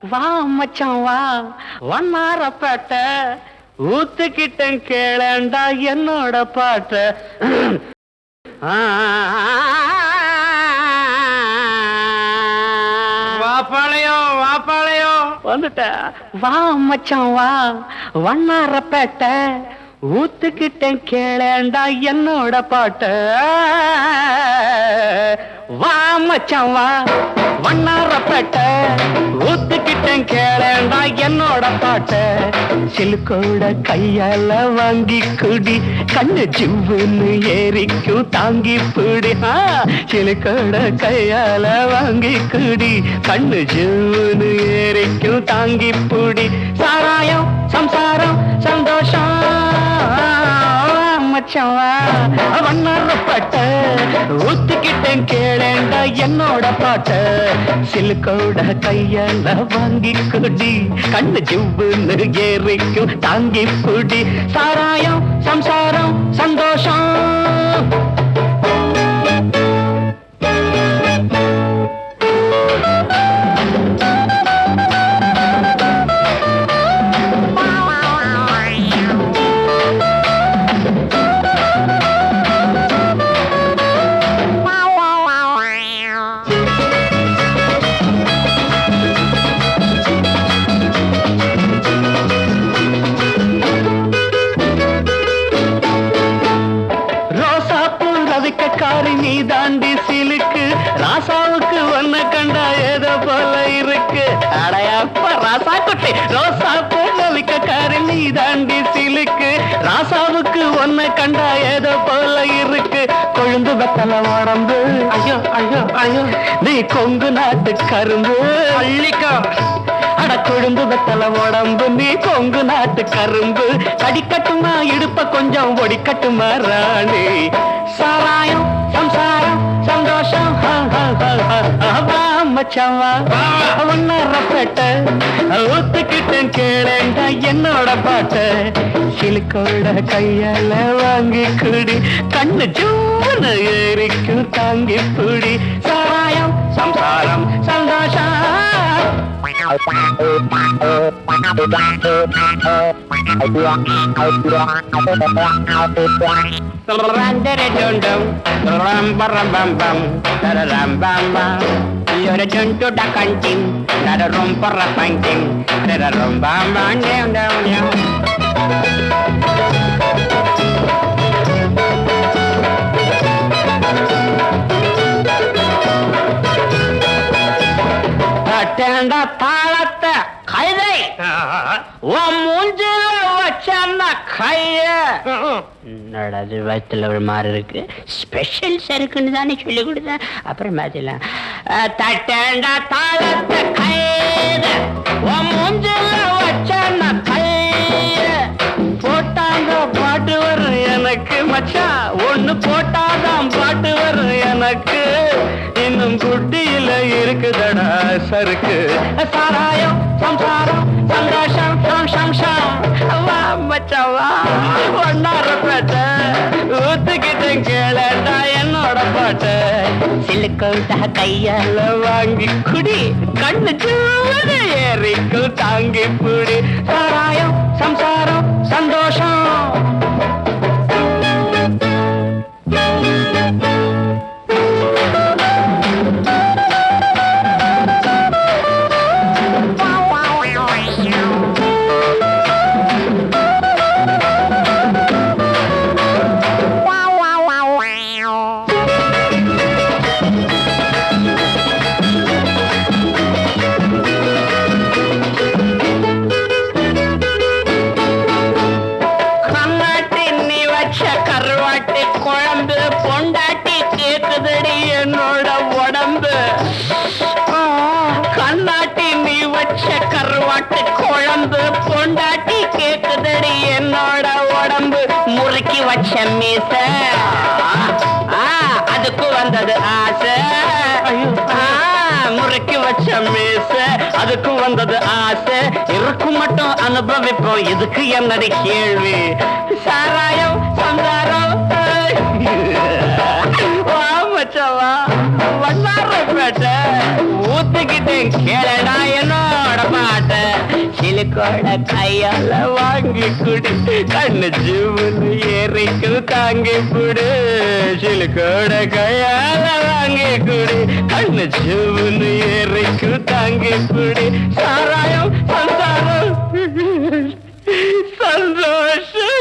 வா மச்சான் வா வண்ணாரப்பேட்ட ஊத்துக்கிட்டேன் கேளண்டா என்னோட பாட்ட வாப்பாளையம் வாப்பாளையம் வந்துட்ட வா மச்சான் வா வண்ணாரப்பேட்ட ஊத்துக்கிட்டேன் கேளண்டா என்னோட பாட்ட வா மச்சான் வா வண்ணாரப்பேட்ட ஊத்துக்கிட்டேன் கேளண்டா என்னோட பாட்ட சிலுக்கோட கையால வாங்கி குடி கண்ணு ஜிவ்வுன்னு ஏறிக்கும் தாங்கி பிடி சிலுக்கோட கையால வாங்கி குடி கண்ணு ஜிவ்வுன்னு ஏறிக்கும் தாங்கி பிடி சாராயம் சம்சாரம் சந்தோஷம் மச்சவா வண்ணாரப்பட்ட ஊத்துக்கிட்டேன் கேளேண்டா என்னோட பாட்ட சிலுக்கோட கையால வாங்கி குடி கண்ணு ஜிவ்வுன்னு ஏறிக்கும் தாங்கி புடி சாராயம் சம்சாரம் சந்தோஷம் காரி நீ தாண்டி சிலுக்கு ராசாவுக்கு ஒன்ன கண்டா ஏதோ போல இருக்கு அடையப்ப ராசா குட்டி ரோசாப்பு காரி நீ தாண்டி சிலுக்கு ராசாவுக்கு ஒன்ன கண்டா ஏதோ போல இருக்கு கொழுந்து வெத்தல உடம்பு ஐயோ ஐயோ ஐயோ நீ கொங்கு நாட்டு கரும்பு அள்ளிக்கா அட கொழுந்து வெத்தல உடம்பு நீ கொங்கு நாட்டு கரும்பு கடிக்கட்டுமா இடுப்ப கொஞ்சம் ஒடிக்கட்டுமா ராணி சாராயம் சம்சாரம் சந்தோஷம் மச்சவா ஒன்னரப்பட்ட ஊத்துக்கிட்டேன் கேளேண்டா என்னோட பாட்ட சிலுக்கோட கையால வாங்கி குடி கண்ணு ஜூன்னு ஏறிக்கும் தாங்கி புடி சாராயம் சம்சாரம் சந்தோஷம் You're a junto da canting, not a room for a painting, not a room bam bam down down down. Attend a palate, Kaide, one munjil, wachana Kaya. நடாது வயிற்றுல ஒரு மாதிரி இருக்கு ஸ்பெஷல் சருக்குன்னு தானே சொல்லி கொடுத்தேன் அப்புறம் மாத்திடலாம் தட்டேண்டா தாளத்தை கைது மூஞ்சில வச்சான கைய போட்டாங்க பாட்டு வரும் எனக்கு மச்சான் ஒண்ணு போட்டாதான் பாட்டு வரும் எனக்கு இன்னும் குட்டியில இருக்குதடா சருக்கு சாராயம் சம்சாரம் சந்தோஷம் சம்சம் மச்சாவா ஒன்னாரப்பேட்ட ஊத்துக்கிட்டேன் கேளண்டா என்னோட பாட்ட சிலுக்கோட்டா கையால வாங்கி குடி கண்ணு சூடு ஏறிக்கும் தாங்கி புடி சாராயம் சம்சாரம் சந்தோஷம் பொண்டாட்டி கேக்குதடி என்னோட உடம்பு கண்ணாட்டி நீ வச்ச கருவாட்டு குழம்பு பொண்டாட்டி கேக்குதடி என்னோட உடம்பு முறுக்கி வச்ச மீச அதுக்கு வந்தது ஆசை முறுக்கி வச்ச மீச அதுக்கு வந்தது ஆசை இருக்கும் மட்டும் அனுபவிப்போம் இதுக்கு என்னடி கேள்வி சாராயம் சந்தாரம் மச்சவா வண்ணாரப்பேட்ட ஊத்துக்கிட்டேன் கேளடா என்னோட சிலுக்கோட கையால வாங்கி குடி கண்ணு ஜீவனு ஏறிக்கு தாங்கி புடு சிலுக்கோட கையால வாங்கி குடி கண்ணு ஜீவனு ஏறிக்கு தாங்கி புடி சாராயம் சந்தாரம் சந்தோஷம்